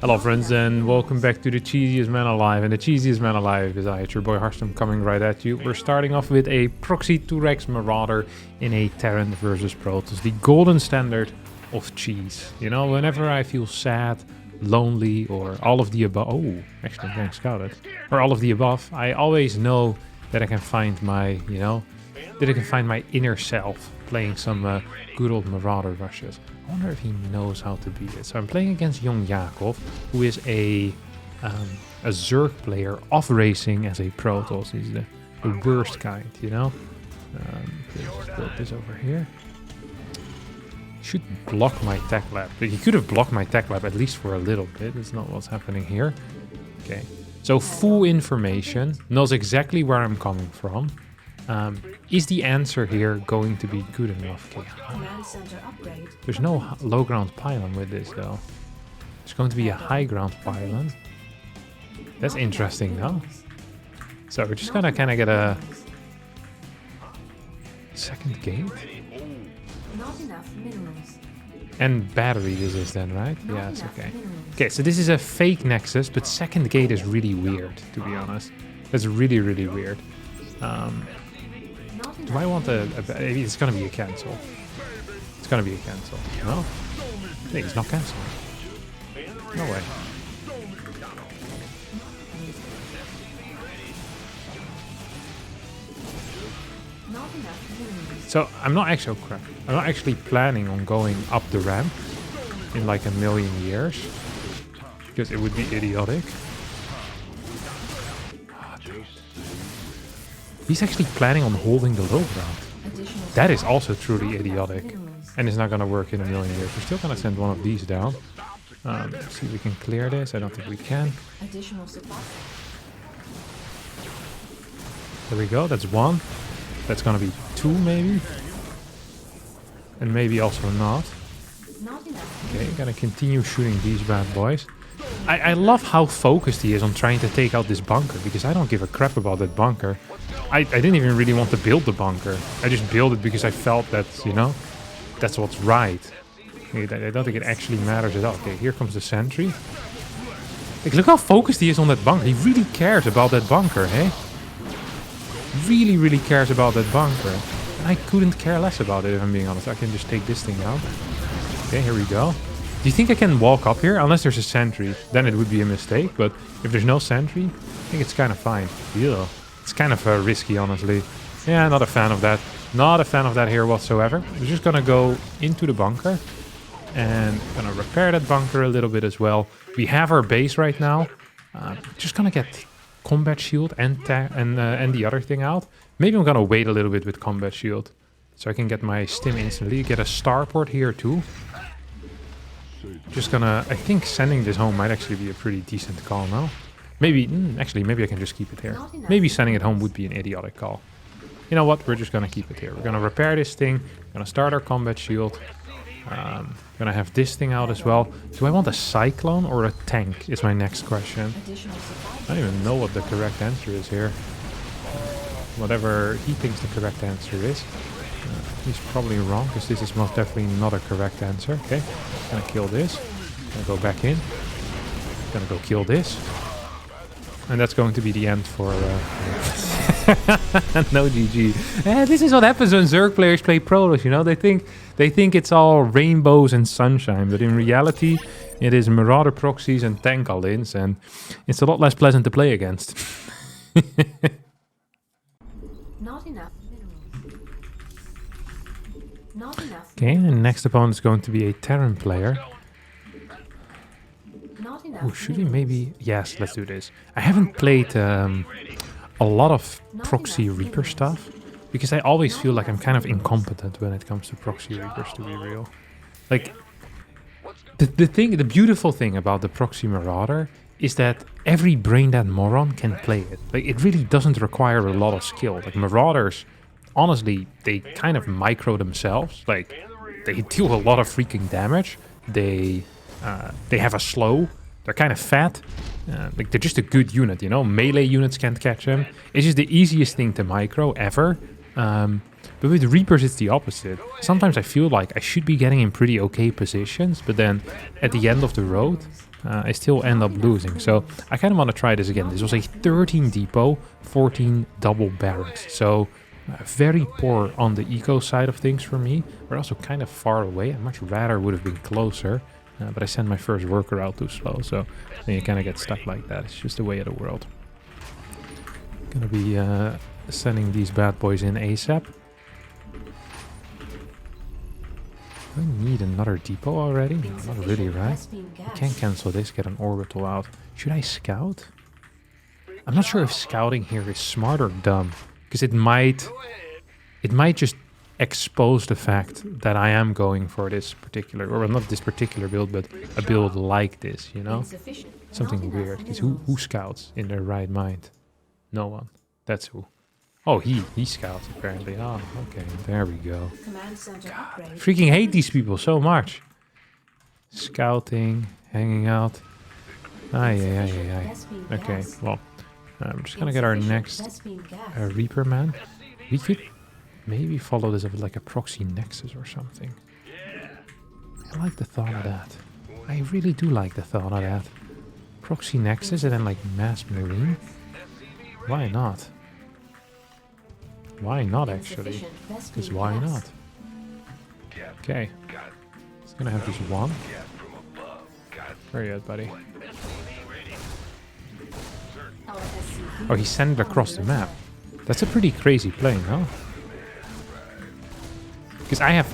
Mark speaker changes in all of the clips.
Speaker 1: Hello friends and welcome back to the cheesiest man alive, and the cheesiest man alive is I, it's your boy Harstem, coming right at you. We're starting off with a Proxy 2x Marauder in a Terran versus Protoss, the golden standard of cheese. You know, whenever I feel sad, lonely, or all of the above, actually I'm getting scouted, or all of the above, I always know that I can find my, that I can find my inner self playing some good old Marauder rushes. I wonder if he knows how to beat it. So I'm playing against young Yakov, who is a Zerg player of racing as a Protoss. He's the worst kind, you know? Let's build this over here. Should block my tech lab. He could have blocked my tech lab at least for a little bit. That's not what's happening here. Okay. So full information. Knows exactly where I'm coming from. Is the answer here going to be good enough? Okay. There's no low ground pylon with this though. There's going to be a high ground pylon. That's interesting though. So we're just gonna kind of get a second gate.
Speaker 2: Not enough minerals.
Speaker 1: And battery this is then, right? Yes, okay. Okay, so this is a fake nexus, but second gate is really weird, to be honest. That's really, really weird. Do I want it's gonna be a cancel. It's gonna be a cancel. No? I think it's not canceling. No way. So I'm not actually planning on going up the ramp in like a million years, because it would be idiotic. He's actually planning on holding the low ground. That is also truly idiotic. And it's not going to work in a million years. We're still going to send one of these down. See if we can clear this. I don't think we can. There we go. That's one. That's going to be two maybe. And maybe also not. Okay, going to continue shooting these bad boys. I love how focused he is on trying to take out this bunker, because I don't give a crap about that bunker. I didn't even really want to build the bunker. I just built it because I felt that, you know, that's what's right. I don't think it actually matters at all. Okay, here comes the sentry. Like, look how focused he is on that bunker. He really cares about that bunker, hey? Really, really cares about that bunker. And I couldn't care less about it, if I'm being honest. I can just take this thing out. Okay, here we go. Do you think I can walk up here? Unless there's a sentry, then it would be a mistake. But if there's no sentry, I think it's kind of fine. Yeah. It's kind of risky, honestly. Yeah, not a fan of that. Not a fan of that here whatsoever. We're just gonna go into the bunker and gonna repair that bunker a little bit as well. We have our base right now. Just gonna get combat shield and the other thing out. Maybe I'm gonna wait a little bit with combat shield, so I can get my stim instantly. Get a starport here too. Just gonna, I think sending this home might actually be a pretty decent call now. Maybe, actually, maybe I can just keep it here. Maybe sending it home would be an idiotic call. You know what? We're just gonna keep it here. We're gonna repair this thing. Gonna start our combat shield. Gonna have this thing out as well. Do I want a cyclone or a tank? Is my next question. I don't even know what the correct answer is here. Whatever he thinks the correct answer is. He's probably wrong, because this is most definitely not a correct answer. Okay, gonna kill this. Gonna go back in. Gonna go kill this. And that's going to be the end for... no GG. This is what happens when Zerg players play Protoss, you know? They think it's all rainbows and sunshine, but in reality, it is Marauder proxies and tank all-ins, and it's a lot less pleasant to play against.
Speaker 2: Not enough minerals. Not enough.
Speaker 1: Okay, and next opponent is going to be a Terran player. Oh, should we maybe... Yes, let's do this. I haven't played a lot of Proxy Reaper stuff, because I always feel like I'm kind of incompetent when it comes to Proxy Reapers, to be real. Like, the beautiful thing about the Proxy Marauder is that every brain-dead moron can play it. Like, it really doesn't require a lot of skill. Like, Marauders, honestly, they kind of micro themselves. Like, they deal a lot of freaking damage. They have a slow. They're kind of fat. Like, they're just a good unit, you know? Melee units can't catch them. It's just the easiest thing to micro ever. But with Reapers, it's the opposite. Sometimes I feel like I should be getting in pretty okay positions, but then at the end of the road, I still end up losing. So I kind of want to try this again. This was a 13 depot, 14 double barracks. So very poor on the eco side of things for me. We're also kind of far away. I much rather would have been closer. But I sent my first worker out too slow. So then you kind of get stuck like that. It's just the way of the world. Gonna be sending these bad boys in ASAP. Do I need another depot already? Not really, right? I can't cancel this, get an orbital out. Should I scout? I'm not sure if scouting here is smart or dumb. Because it might just expose the fact that I am going for this particular, or not this particular build, but a build like this, you know? Something weird. Because who scouts in their right mind? No one. That's who. Oh, he scouts apparently. Oh, okay. There we go. God, I freaking hate these people so much. Scouting, hanging out. Aye. Okay, well, I'm just gonna get our next Reaper man. We could maybe follow this up with like a proxy nexus or something. I like the thought of that. I really do like the thought of that. Proxy nexus and then like mass marine. Why not? Why not, actually? Because why not? Okay. It's gonna have this one. Where are you at, buddy? Oh, he sent it across the map. That's a pretty crazy plane, huh? Because I have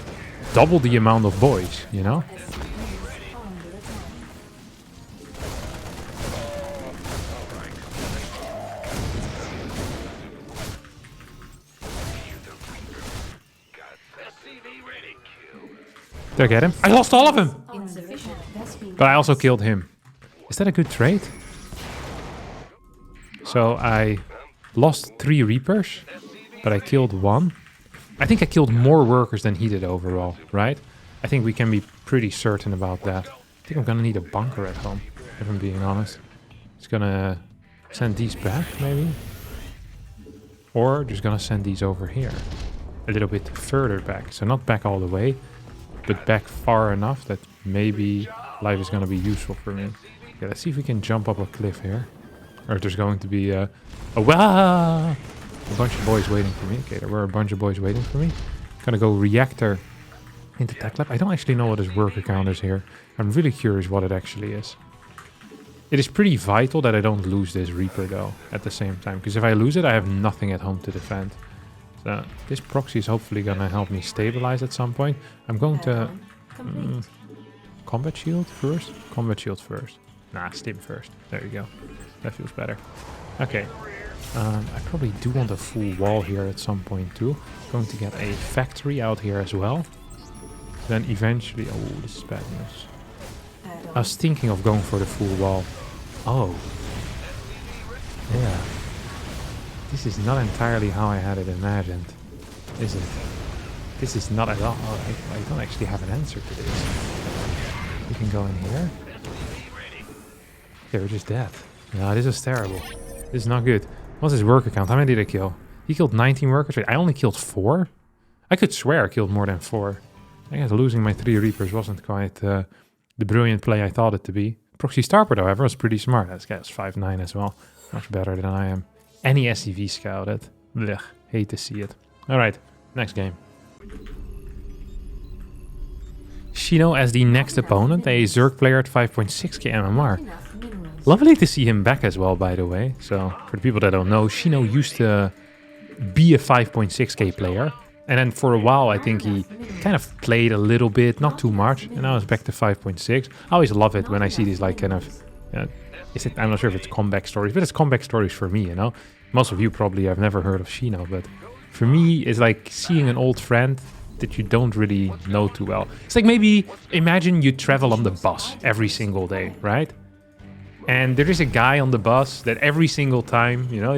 Speaker 1: double the amount of boys, you know? Did I get him? I lost all of them! But I also killed him. Is that a good trade? So I lost 3 Reapers, but I killed 1. I think I killed more workers than he did overall, right? I think we can be pretty certain about that. I think I'm gonna need a bunker at home, if I'm being honest. Just gonna send these back, maybe? Or just gonna send these over here. A little bit further back. So not back all the way, but back far enough that maybe life is gonna be useful for me. Okay, let's see if we can jump up a cliff here. Or if there's going to be a bunch of boys waiting for me. Okay, there were a bunch of boys waiting for me. Gonna go reactor into tech lab. I don't actually know what his worker count is here. I'm really curious what it actually is. It is pretty vital that I don't lose this Reaper though at the same time. Because if I lose it, I have nothing at home to defend. So this proxy is hopefully gonna help me stabilize at some point. I'm going to combat shield first. Combat shield first. Nah, stim first. There you go. That feels better. Okay. I probably do want a full wall here at some point too. Going to get a factory out here as well. Then eventually... Oh, this is bad news. I was thinking of going for the full wall. Oh. Yeah. This is not entirely how I had it imagined. Is it? This is not at all... I don't actually have an answer to this. We can go in here. Okay, we're just dead. No, this is terrible. This is not good. What's his worker count? How many did I kill? He killed 19 workers. Wait, I only killed 4? I could swear I killed more than 4. I guess losing my 3 Reapers wasn't quite the brilliant play I thought it to be. Proxy Starport, however, was pretty smart. This guy's 5'9" as well. Much better than I am. Any SCV scouted. Blech. Hate to see it. Alright, next game. Shino as the next opponent, a Zerg player at 5.6k MMR. Lovely to see him back as well, by the way. So, for the people that don't know, Shino used to be a 5.6k player. And then for a while, I think he kind of played a little bit, not too much. And now it's back to 5.6. I always love it when I see these, like, kind of... I'm not sure if it's comeback stories, but it's comeback stories for me, you know? Most of you probably have never heard of Shino, but for me, it's like seeing an old friend that you don't really know too well. It's like maybe imagine you travel on the bus every single day, right? And there is a guy on the bus that every single time, you know,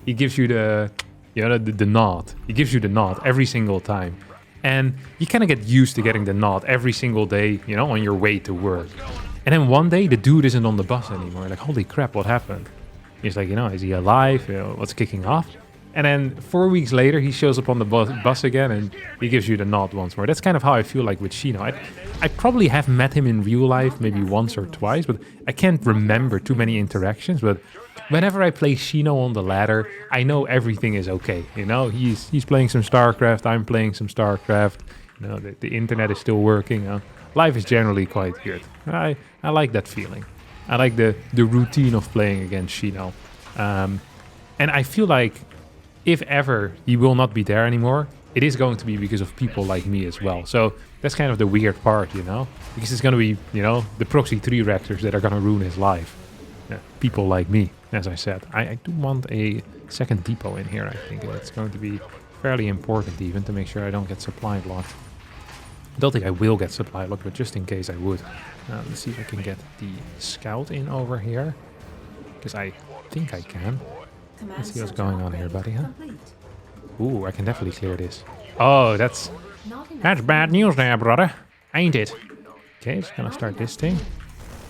Speaker 1: he gives you the nod. He gives you the nod every single time. And you kind of get used to getting the nod every single day, you know, on your way to work. And then one day, the dude isn't on the bus anymore. Like, holy crap, what happened? He's like, you know, is he alive? You know, what's kicking off? And then 4 weeks later, he shows up on the bus again and he gives you the nod once more. That's kind of how I feel like with Shino. I probably have met him in real life maybe once or twice, but I can't remember too many interactions. But whenever I play Shino on the ladder, I know everything is okay. You know, he's playing some StarCraft, I'm playing some StarCraft. You know, the internet is still working. Life is generally quite good. I like that feeling. I like the routine of playing against Shino. And I feel like if ever he will not be there anymore, it is going to be because of people like me as well. So that's kind of the weird part, you know? Because it's going to be, you know, the Proxy 3 reactors that are going to ruin his life. People like me, as I said. I do want a second depot in here, I think. It's going to be fairly important even to make sure I don't get supply blocked. I don't think I will get supply blocked, but just in case I would. Let's see if I can get the scout in over here. Because I think I can. Let's see what's going on here, buddy, huh? Ooh, I can definitely clear this. Oh, that's bad news there, brother. Ain't it? Okay, just gonna start this thing.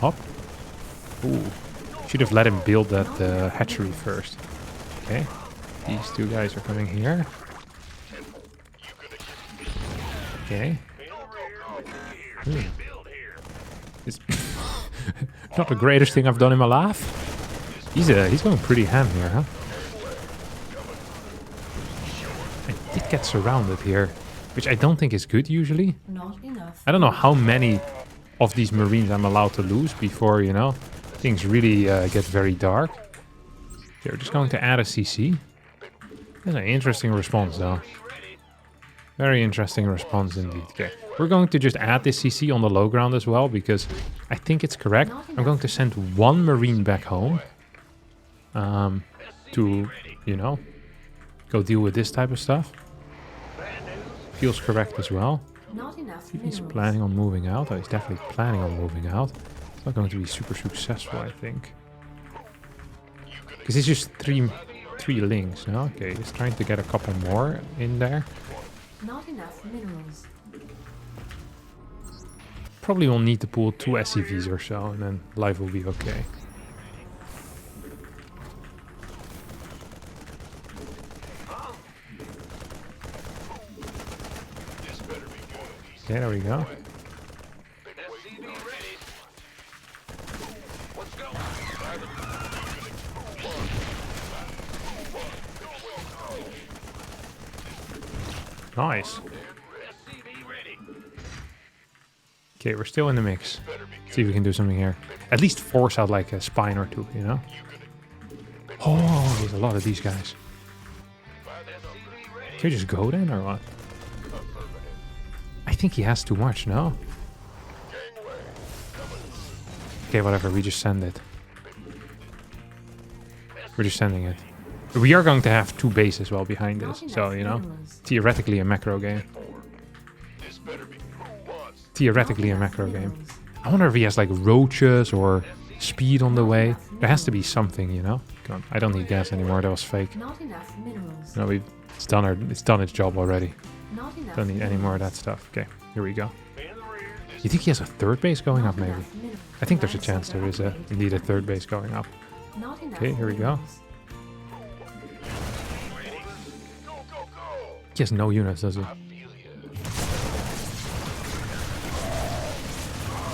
Speaker 1: Hop. Ooh. Should have let him build that hatchery first. Okay. These two guys are coming here. Okay. It's not the greatest thing I've done in my life. He's going pretty ham here, huh? I did get surrounded here, which I don't think is good usually.
Speaker 2: Not enough.
Speaker 1: I don't know how many of these Marines I'm allowed to lose before, you know, things really get very dark. Okay, we're just going to add a CC. That's an interesting response, though. Very interesting response indeed. Okay, we're going to just add this CC on the low ground as well, because I think it's correct. I'm going to send one Marine back home. To, you know, go deal with this type of stuff. Feels correct as well.
Speaker 2: Not enough.
Speaker 1: If he's planning on moving out, he's definitely planning on moving out. It's not going to be super successful, I think. Because it's just three links, no? Okay, he's trying to get a couple more in there.
Speaker 2: Not enough minerals.
Speaker 1: Probably will need to pull 2 SCVs or so, and then life will be okay. Okay, there we go. Nice. Okay, we're still in the mix. See if we can do something here. At least force out like a spine or two, you know? Oh, there's a lot of these guys. Can we just go then, or what? I think he has too much, no? Okay, whatever, we just send it. We're just sending it. We are going to have 2 bases well behind this, so, you know, theoretically a macro game. Theoretically a macro game. I wonder if he has like roaches or speed on the way. There has to be something, you know? Come on, I don't need gas anymore, that was fake. No, it's done its job already. Don't need any more of that stuff. Okay, here we go. You think he has a 3rd base going up, maybe? I think there's a chance there is indeed a 3rd base going up. Okay, here we go. He has no units, does he?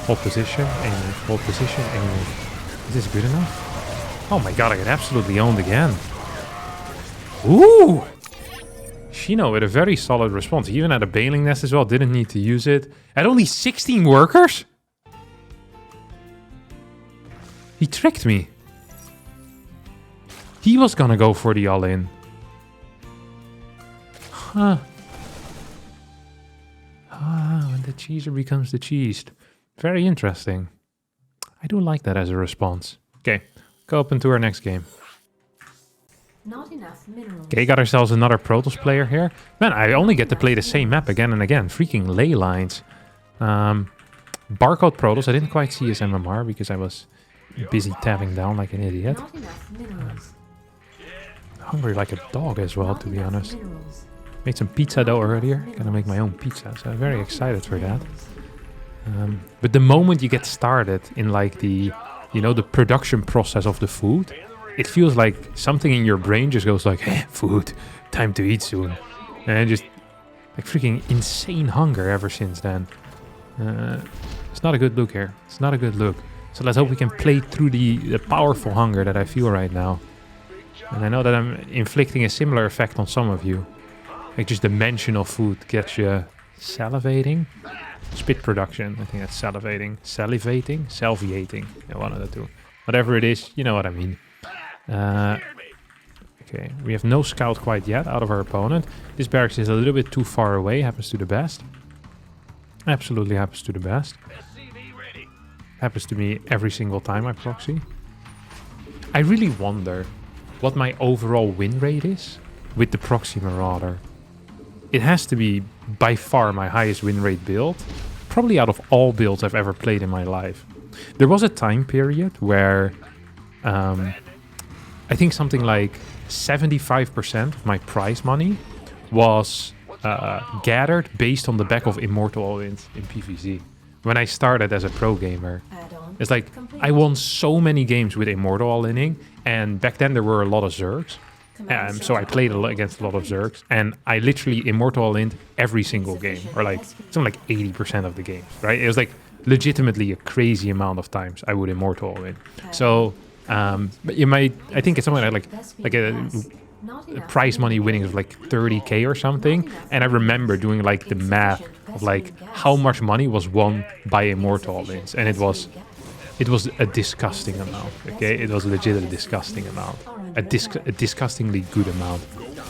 Speaker 1: Hold position, aim, hold position, aim. Is this good enough? Oh my god, I get absolutely owned again. Ooh! Shino with a very solid response. He even had a bailing nest as well, didn't need to use it. At only 16 workers? He tricked me. He was gonna go for the all-in. Huh. Ah, when the cheeser becomes the cheesed. Very interesting. I do like that as a response. Okay, go up into our next game.
Speaker 2: Not enough minerals.
Speaker 1: Okay, got ourselves another Protoss player here. Man, I only get to play the same map again and again. Freaking ley lines. Barcode Protoss. I didn't quite see his MMR because I was busy tabbing down like an idiot.
Speaker 2: Not enough minerals.
Speaker 1: Hungry like a dog as well, to be honest. Made some pizza dough earlier. Gonna make my own pizza, so I'm very excited for that. But the moment you get started in like the, you know, the production process of the food, it feels like something in your brain just goes like, hey, food, time to eat soon. And just like freaking insane hunger ever since then. It's not a good look here. It's not a good look. So let's hope we can play through the powerful hunger that I feel right now. And I know that I'm inflicting a similar effect on some of you. Like just the mention of food gets you salivating. Spit production, I think that's salivating. Salivating? Salviating. Yeah, one of the two. Whatever it is, you know what I mean. Okay, we have no scout quite yet out of our opponent. This barracks is a little bit too far away. Happens to the best. Absolutely happens to the best. Happens to me every single time I proxy. I really wonder what my overall win rate is with the proxy marauder. It has to be by far my highest win rate build. Probably out of all builds I've ever played in my life. There was a time period where I think something like 75% of my prize money was gathered based on the back of immortal all-ins in PvZ. When I started as a pro gamer, it's like I won so many games with immortal all-inning, and back then there were a lot of Zergs. So I played against a lot of Zergs, and I literally immortal all-inned every single game, or like something like 80% of the games, right? It was like legitimately a crazy amount of times I would immortal all-in. So but you might, I think it's something like a prize money winnings of like 30k or something, and I remember doing like the math of like how much money was won by immortal all-ins, and it was a disgusting amount. Okay, it was legit a disgusting amount, a disgustingly good amount.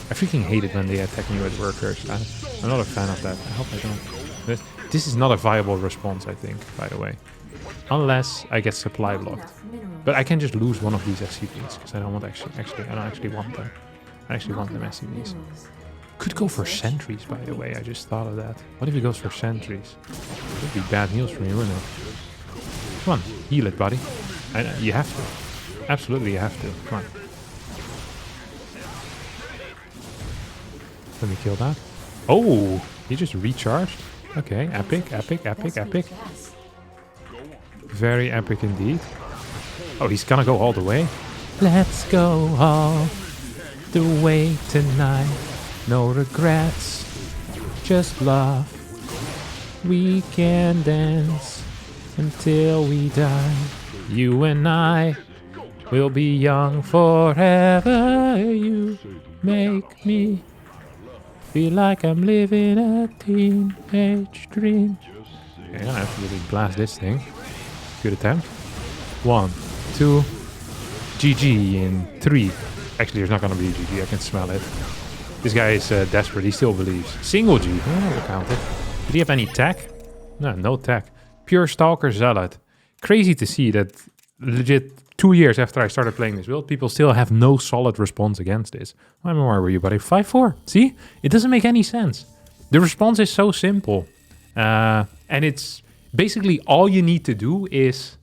Speaker 1: I freaking hate it when they attack me with workers. I'm not a fan of that. I hope I don't. This is not a viable response, I think, by the way, unless I get supply blocked. But I can just lose one of these SCVs because I don't want I don't actually want them. I actually want them SCVs. Could go for sentries, by the way. I just thought of that. What if he goes for sentries? Would be bad news for me, wouldn't it? Come on, heal it, buddy. You have to. Absolutely, you have to. Come on. Let me kill that. Oh, he just recharged. Okay, epic, epic, epic, epic. Very epic indeed. Oh, he's gonna go all the way. Let's go all the way tonight. No regrets, just love. We can dance until we die. You and I will be young forever. You make me feel like I'm living a teenage dream. Okay, I absolutely blast this thing. Good attempt. 1, 2, GG in 3. Actually, there's not gonna be a GG. I can smell it. This guy is desperate. He still believes. Single G. Oh, we'll count it. Did he have any tech? No, no tech. Pure Stalker Zealot. Crazy to see that legit 2 years after I started playing this build, people still have no solid response against this. How many were you, buddy? 5-4. See? It doesn't make any sense. The response is so simple. And it's basically all you need to do is